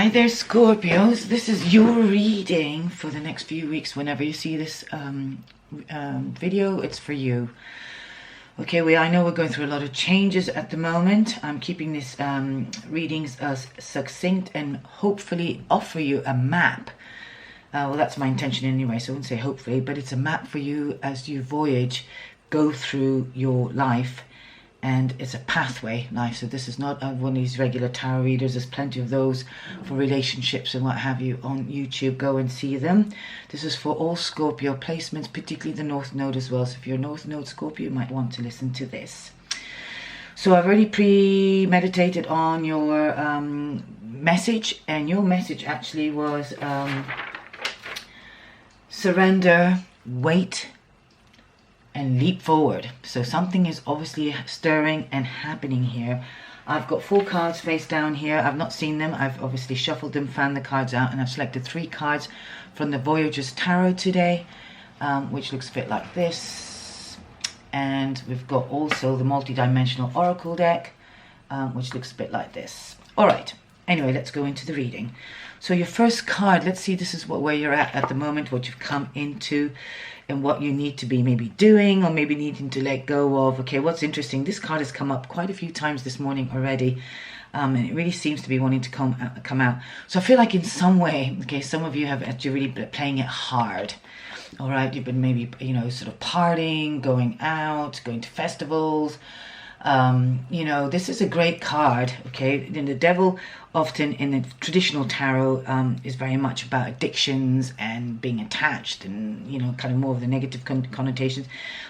Hi there, Scorpios. This is your reading for the next few weeks. Whenever you see this video, it's for you. Okay, I know we're going through a lot of changes at the moment. I'm keeping this readings as succinct and hopefully offer you a map. Well, that's my intention anyway, so I wouldn't say hopefully, but it's a map for you as you voyage, go through your life. And it's a pathway life. So this is not one of these regular tarot readers. There's plenty of those for relationships and what have you on YouTube. Go and see them. This is for all Scorpio placements, particularly the North Node as well. So if you're a North Node Scorpio, you might want to listen to this. So I've already premeditated on your message. And your message actually was surrender, wait, and leap forward. So something is obviously stirring and happening here. I've got 4 cards face down here. I've not seen them. I've obviously shuffled them, fanned the cards out, and I've selected 3 cards from the Voyager's Tarot today, which looks a bit like this. And we've got also the multi-dimensional Oracle deck, which looks a bit like this. All right. Anyway, let's go into the reading. So your first card, let's see, this is where you're at the moment, what you've come into, and what you need to be maybe doing or maybe needing to let go of. Okay, what's interesting, this card has come up quite a few times this morning already, and it really seems to be wanting to come out. So I feel like in some way, okay, some of you have actually really been playing it hard. All right, you've been maybe, sort of partying, going out, going to festivals. This is a great card, okay? And the devil often in the traditional tarot is very much about addictions and being attached and, kind of more of the negative connotations.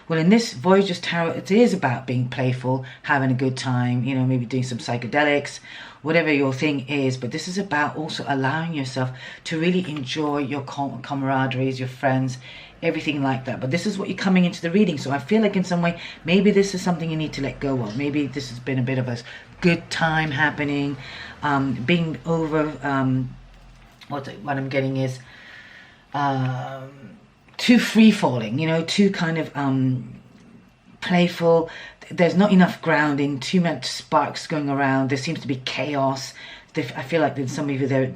Well, in this Voyager's Tarot, it is about being playful, having a good time, maybe doing some psychedelics, whatever your thing is. But this is about also allowing yourself to really enjoy your camaraderie, your friends, everything like that. But this is what you're coming into the reading. So I feel like in some way, maybe this is something you need to let go of. Maybe this has been a bit of a good time happening, being over, what I'm getting is too free-falling, too kind of playful. There's not enough grounding, too much sparks going around. There seems to be chaos. I feel like there's some of you there,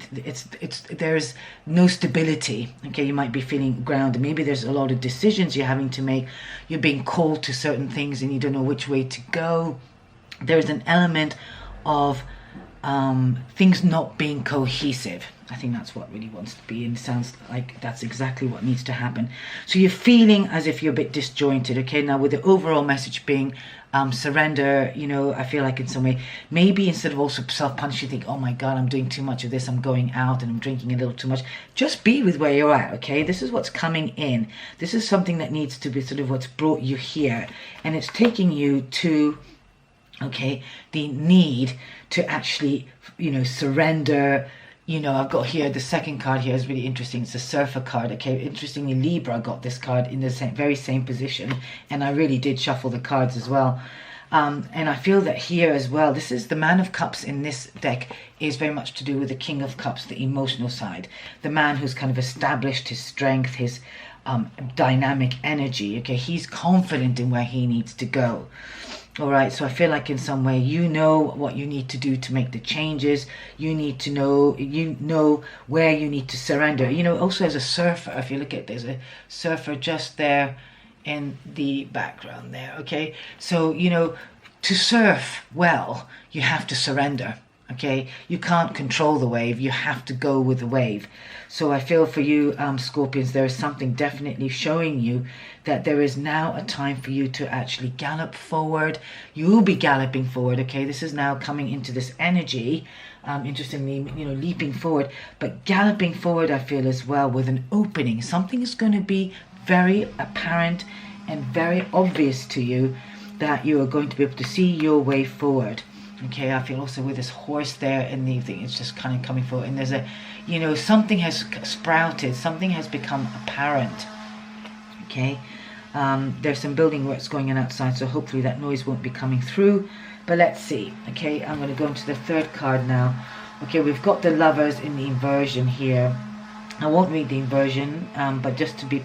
there's no stability. Okay, you might be feeling grounded. Maybe there's a lot of decisions you're having to make. You're being called to certain things and you don't know which way to go. There's an element of things not being cohesive. I think that's what really wants to be, and it sounds like that's exactly what needs to happen. So you're feeling as if you're a bit disjointed. Okay, now with the overall message being surrender, I feel like in some way, maybe instead of also self-punish, you think, oh my God, I'm doing too much of this, I'm going out and I'm drinking a little too much. Just be with where you're at, okay? This is what's coming in. This is something that needs to be sort of what's brought you here, and it's taking you to, okay, the need to actually, surrender. I've got here, the second card here is really interesting. It's a Surfer card. Okay, interestingly, Libra got this card in the very same position, and I really did shuffle the cards as well. And I feel that here as well, this is the Man of Cups in this deck is very much to do with the King of Cups, the emotional side. The man who's kind of established his strength, his dynamic energy. Okay, he's confident in where he needs to go. All right, so I feel like in some way you know what you need to do to make the changes. You need to know, where you need to surrender. Also as a surfer, if you look at, there's a surfer just there in the background there, okay? So, to surf well, you have to surrender, okay? You can't control the wave, you have to go with the wave. So I feel for you, Scorpions, there is something definitely showing you that there is now a time for you to actually gallop forward. You will be galloping forward, okay? This is now coming into this energy, interestingly, leaping forward, but galloping forward, I feel as well, with an opening. Something is going to be very apparent and very obvious to you that you are going to be able to see your way forward. Okay, I feel also with this horse there and the thing, it's just kind of coming forward, and there's a, something has sprouted, something has become apparent. Okay, there's some building works going on outside, so hopefully that noise won't be coming through, but let's see. Okay, I'm going to go into the third card now. Okay, we've got the Lovers in the inversion here. I won't read the inversion, but just to be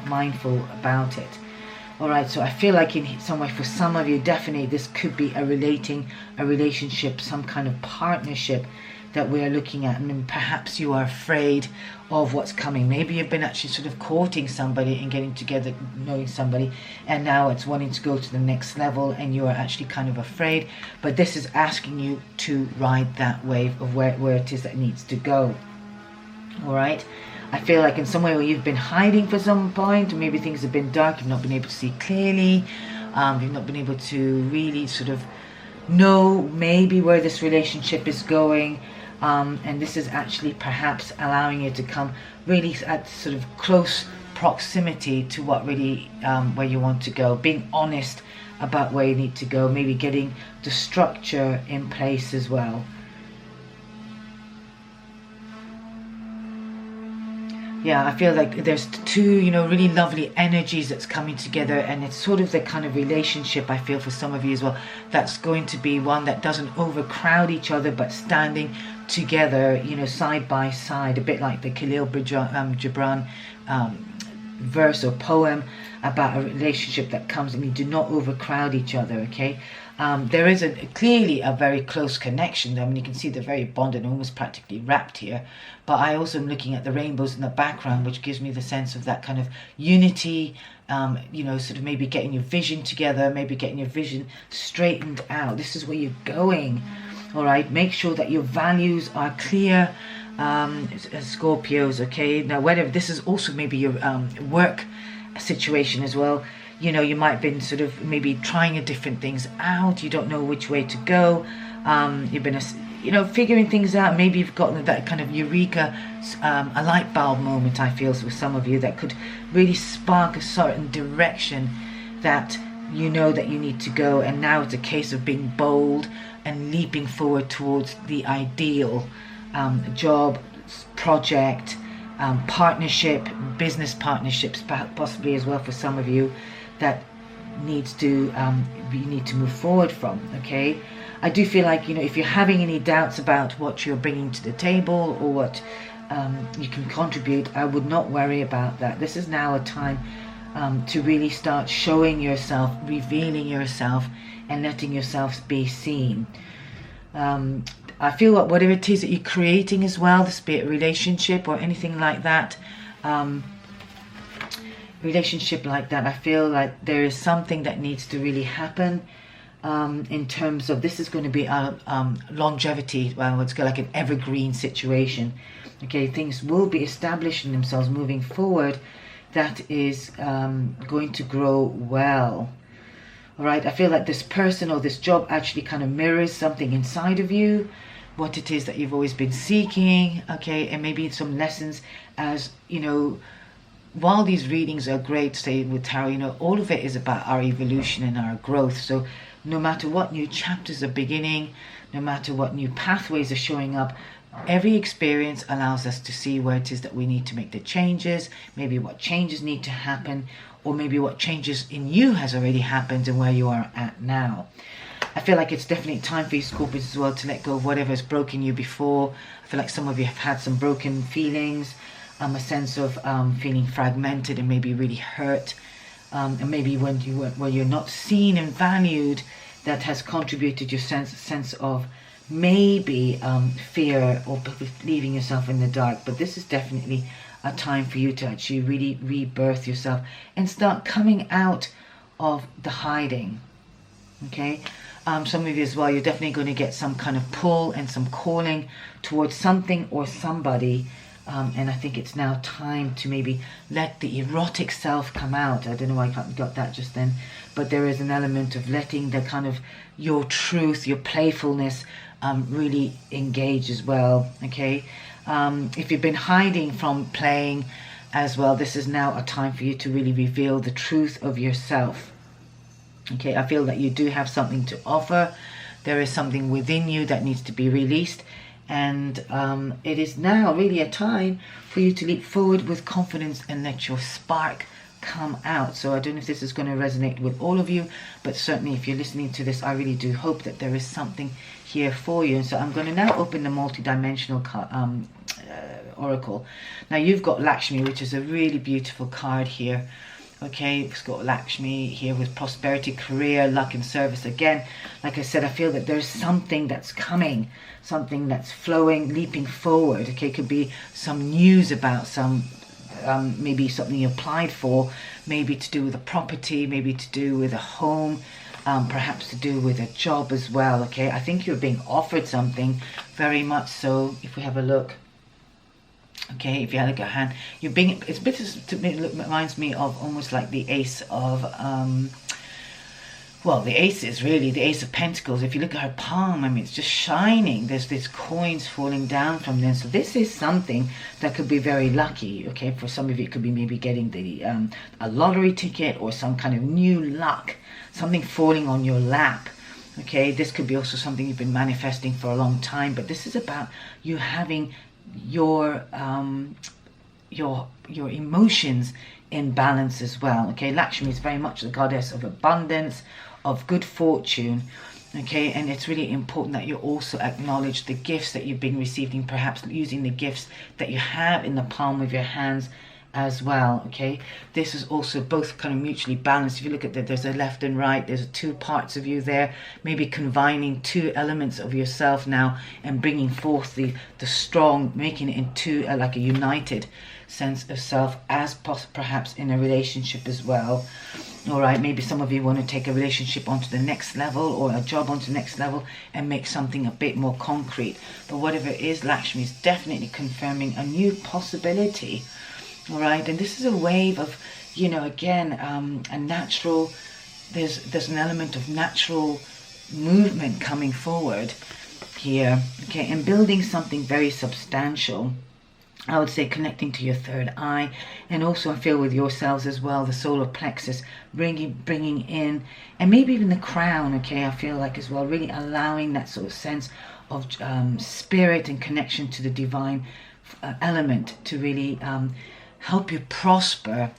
mindful about it. Alright, so I feel like in some way for some of you, definitely this could be a relationship, some kind of partnership that we're looking at. And perhaps you are afraid of what's coming. Maybe you've been actually sort of courting somebody and getting together, knowing somebody, and now it's wanting to go to the next level, and you are actually kind of afraid. But this is asking you to ride that wave of where it is that it needs to go. All right. I feel like in some way where you've been hiding for some point, or maybe things have been dark, you've not been able to see clearly, you've not been able to really sort of know maybe where this relationship is going, and this is actually perhaps allowing you to come really at sort of close proximity to what really where you want to go, being honest about where you need to go, maybe getting the structure in place as well. Yeah, I feel like there's two, really lovely energies that's coming together, and it's sort of the kind of relationship I feel for some of you as well, that's going to be one that doesn't overcrowd each other, but standing together, side by side, a bit like the Khalil Gibran verse or poem about a relationship that comes and you do not overcrowd each other, okay? There is clearly a very close connection. I mean, you can see they're very bonded and almost practically wrapped here. But I also am looking at the rainbows in the background, which gives me the sense of that kind of unity, sort of maybe getting your vision together, maybe getting your vision straightened out. This is where you're going, all right? Make sure that your values are clear, Scorpios, okay? Now, whether this is also maybe your work situation as well. You might have been sort of maybe trying different things out. You don't know which way to go. You've been, figuring things out. Maybe you've gotten that kind of eureka, a light bulb moment, I feel, with some of you, that could really spark a certain direction that you know that you need to go. And now it's a case of being bold and leaping forward towards the ideal job, project, partnership, business partnerships, possibly as well for some of you, that needs to you need to move forward from, okay? I do feel like, if you're having any doubts about what you're bringing to the table or what you can contribute, I would not worry about that. This is now a time to really start showing yourself, revealing yourself, and letting yourself be seen. I feel like whatever it is that you're creating as well, this be it a relationship or anything like that, I feel like there is something that needs to really happen in terms of, this is going to be a longevity, well, it's like an evergreen situation, okay? Things will be establishing themselves moving forward that is going to grow well. All right, I feel like this person or this job actually kind of mirrors something inside of you, what it is that you've always been seeking, okay? And maybe some lessons, as while these readings are great, say with tarot, all of it is about our evolution and our growth. So no matter what new chapters are beginning, no matter what new pathways are showing up, every experience allows us to see where it is that we need to make the changes, maybe what changes need to happen, or maybe what changes in you has already happened and where you are at now. I feel like it's definitely time for you, Scorpios, as well, to let go of whatever has broken you before. I feel like some of you have had some broken feelings, a sense of feeling fragmented and maybe really hurt, and maybe when you're not seen and valued, that has contributed your sense of maybe fear or leaving yourself in the dark. But this is definitely a time for you to actually really rebirth yourself and start coming out of the hiding, okay? Some of you as well, you're definitely going to get some kind of pull and some calling towards something or somebody. And I think it's now time to maybe let the erotic self come out. I don't know why I got that just then, but there is an element of letting the kind of your truth, your playfulness really engage as well, okay? If you've been hiding from playing as well, this is now a time for you to really reveal the truth of yourself, okay? I feel that you do have something to offer. There is something within you that needs to be released. And it is now really a time for you to leap forward with confidence and let your spark come out. So I don't know if this is going to resonate with all of you, but certainly if you're listening to this, I really do hope that there is something here for you. And so I'm going to now open the multi-dimensional oracle. Now you've got Lakshmi, which is a really beautiful card here. Okay, it's got Lakshmi here with prosperity, career, luck and service. Again, like I said, I feel that there's something that's coming, something that's flowing, leaping forward. Okay, it could be some news about some, maybe something you applied for, maybe to do with a property, maybe to do with a home, perhaps to do with a job as well. Okay, I think you're being offered something, very much so. If we have a look. Okay, if you had a good hand, you're being, it's a bit, it reminds me of almost like the ace of, well, the ace is really the ace of pentacles. If you look at her palm, I mean, it's just shining. There's these coins falling down from there. So this is something that could be very lucky. Okay, for some of you, it could be maybe getting the a lottery ticket or some kind of new luck, something falling on your lap. Okay, this could be also something you've been manifesting for a long time, but this is about you having your emotions in balance as well. Okay, Lakshmi is very much the goddess of abundance, of good fortune. Okay, and it's really important that you also acknowledge the gifts that you've been receiving, perhaps using the gifts that you have in the palm of your hands as well. Okay, this is also both kind of mutually balanced. If you look at that, there's a left and right, there's two parts of you there, maybe combining two elements of yourself now and bringing forth the strong, making it into like a united sense of self, as perhaps in a relationship as well. All right, maybe some of you want to take a relationship onto the next level, or a job onto the next level, and make something a bit more concrete. But whatever it is, Lakshmi is definitely confirming a new possibility. All right, and this is a wave of, you know, again, a natural, there's an element of natural movement coming forward here. Okay, and building something very substantial. I would say connecting to your third eye, and also I feel with yourselves as well, the solar plexus, bringing in, and maybe even the crown. Okay, I feel like as well, really allowing that sort of sense of spirit and connection to the divine element to really help you prosper,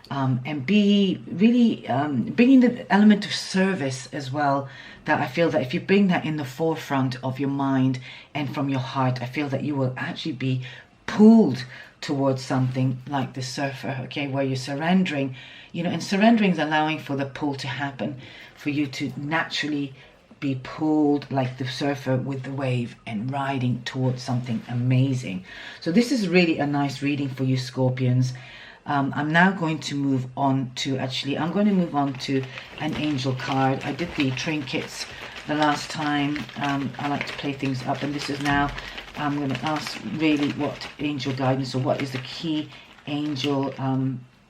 and be really bringing the element of service as well. That I feel that if you bring that in the forefront of your mind and from your heart, I feel that you will actually be pulled towards something like the surfer. Okay, where you're surrendering, you know, and surrendering is allowing for the pull to happen, for you to naturally be pulled like the surfer with the wave and riding towards something amazing. So this is really a nice reading for you, Scorpions. I'm now going to move on to, I'm going to move on to an angel card. I did the trinkets the last time. I like to play things up, and this is now, I'm going to ask really what angel guidance, or what is the key angel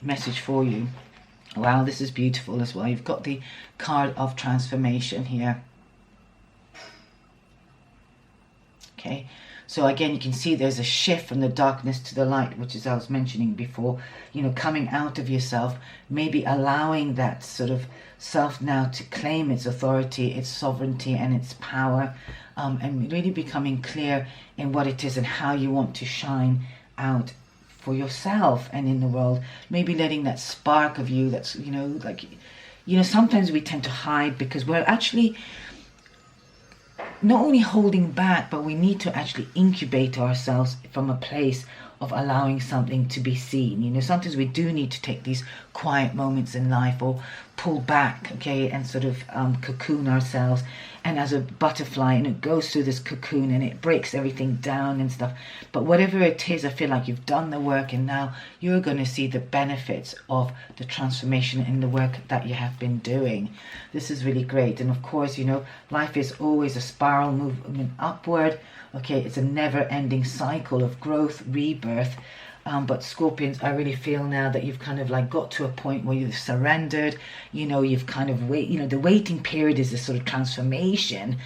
message for you. Wow, this is beautiful as well. You've got the card of transformation here. Okay, so again, you can see there's a shift from the darkness to the light, which is I was mentioning before, you know, coming out of yourself, maybe allowing that sort of self now to claim its authority, its sovereignty and its power, and really becoming clear in what it is and how you want to shine out for yourself and in the world. Maybe letting that spark of you that's, you know, like, you know, sometimes we tend to hide because we're actually not only holding back, but we need to actually incubate ourselves from a place of allowing something to be seen. You know, sometimes we do need to take these quiet moments in life, or pull back, okay, and sort of cocoon ourselves. And as a butterfly, and it goes through this cocoon and it breaks everything down and stuff. But whatever it is, I feel like you've done the work, and now you're going to see the benefits of the transformation in the work that you have been doing. This is really great. And of course, you know, life is always a spiral movement upward. Okay, it's a never-ending cycle of growth, rebirth. But Scorpions, I really feel now that you've kind of like got to a point where you've surrendered. You know, you've kind of the waiting period is this sort of transformation.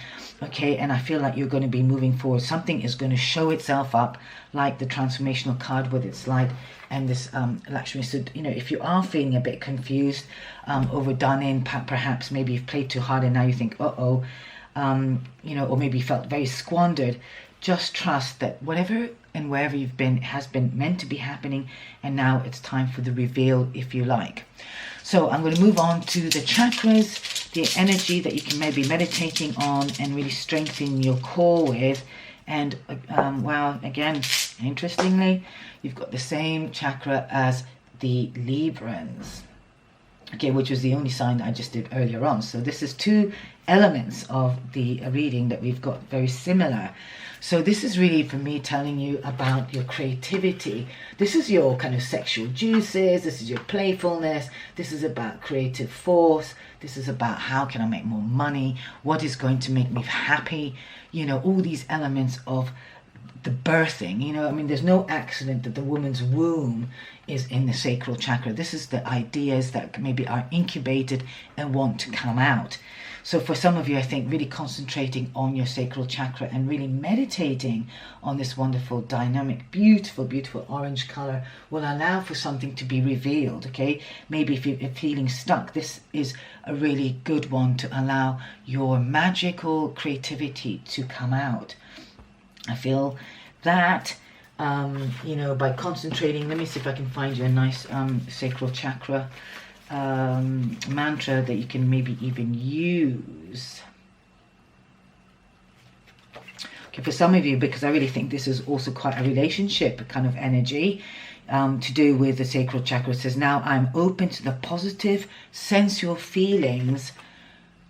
Okay, and I feel like you're going to be moving forward. Something is going to show itself up, like the transformational card with its light and this Lakshmi. So, you know, if you are feeling a bit confused, overdone in, perhaps maybe you've played too hard and now you think, you know, or maybe felt very squandered, just trust that whatever and wherever you've been has been meant to be happening, and now it's time for the reveal, if you like. So I'm going to move on to the chakras, the energy that you can maybe be meditating on and really strengthen your core with. And wow, again, interestingly, you've got the same chakra as the Librans. okay, which was the only sign that I just did earlier on. So this is 2 elements of the reading that we've got very similar. So this is really for me telling you about your creativity. This is your kind of sexual juices, this is your playfulness, this is about creative force, this is about how can I make more money, what is going to make me happy, you know, all these elements of the birthing, you know, I mean, there's no accident that the woman's womb is in the sacral chakra. This is the ideas that maybe are incubated and want to come out. So for some of you, I think really concentrating on your sacral chakra and really meditating on this wonderful, dynamic, beautiful, beautiful orange color will allow for something to be revealed, okay? Maybe if you're feeling stuck, this is a really good one to allow your magical creativity to come out. I feel that, you know, by concentrating, let me see if I can find you a nice sacral chakra mantra that you can maybe even use. Okay, for some of you, because I really think this is also quite a relationship kind of energy to do with the sacral chakra. It says, now I'm open to the positive sensual feelings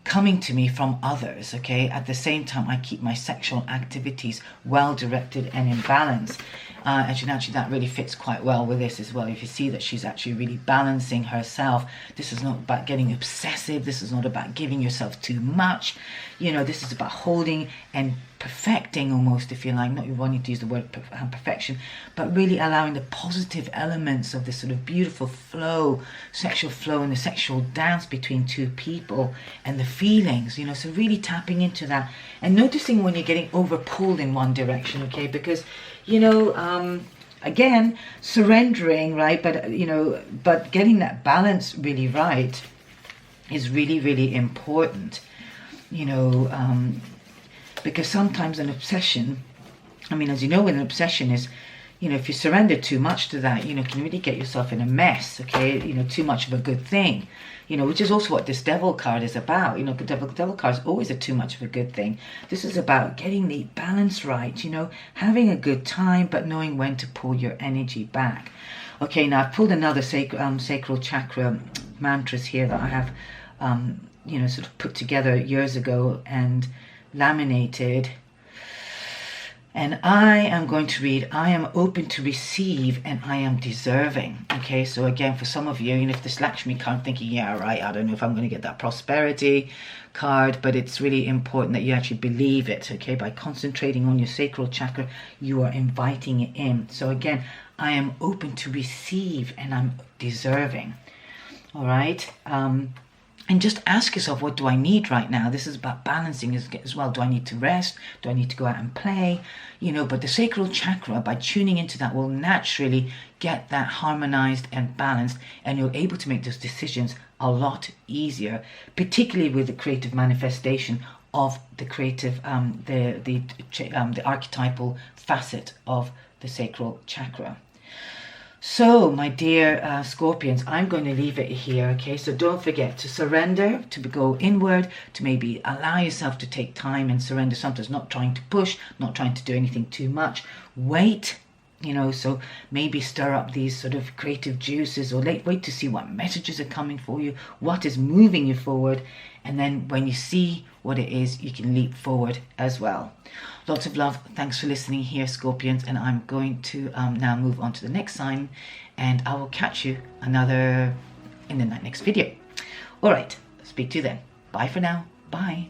coming to me from others, okay? At the same time, I keep my sexual activities well directed and in balance. And actually that really fits quite well with this as well. If you see that she's actually really balancing herself, this is not about getting obsessive, this is not about giving yourself too much, you know, this is about holding and perfecting almost, if you like, not wanting to use the word perfection, but really allowing the positive elements of this sort of beautiful flow, sexual flow, and the sexual dance between 2 people and the feelings, you know, so really tapping into that and noticing when you're getting overpulled in one direction, okay, because, you know, again, surrendering, right, but, you know, but getting that balance really right is really, really important, you know, because sometimes an obsession, I mean, as you know, when an obsession is, you know, if you surrender too much to that, you know, can really get yourself in a mess, okay, you know, too much of a good thing, you know, which is also what this devil card is about, you know, the devil card is always too much of a good thing. This is about getting the balance right, you know, having a good time, but knowing when to pull your energy back. Okay, now I've pulled another sacral chakra mantras here that I have, you know, sort of put together years ago and laminated. And I am going to read, I am open to receive and I am deserving. Okay, so again, for some of you, you know, if this Lakshmi card, thinking, yeah, right, I don't know if I'm going to get that prosperity card, but it's really important that you actually believe it, okay? By concentrating on your sacral chakra, you are inviting it in. So again, I am open to receive and I'm deserving. All right. And just ask yourself, what do I need right now? This is about balancing as well. Do I need to rest? Do I need to go out and play? You know, but the sacral chakra, by tuning into that, will naturally get that harmonized and balanced, and you're able to make those decisions a lot easier, particularly with the creative manifestation of the creative, the archetypal facet of the sacral chakra. So, my dear Scorpions, I'm going to leave it here, okay? So don't forget to surrender, to go inward, to maybe allow yourself to take time and surrender. Sometimes not trying to push, not trying to do anything too much. Wait, you know, so maybe stir up these sort of creative juices, or wait to see what messages are coming for you, what is moving you forward. And then when you see what it is, you can leap forward as well. Lots of love. Thanks for listening here, Scorpions. And I'm going to now move on to the next sign. And I will catch you in the next video. All right. Speak to you then. Bye for now. Bye.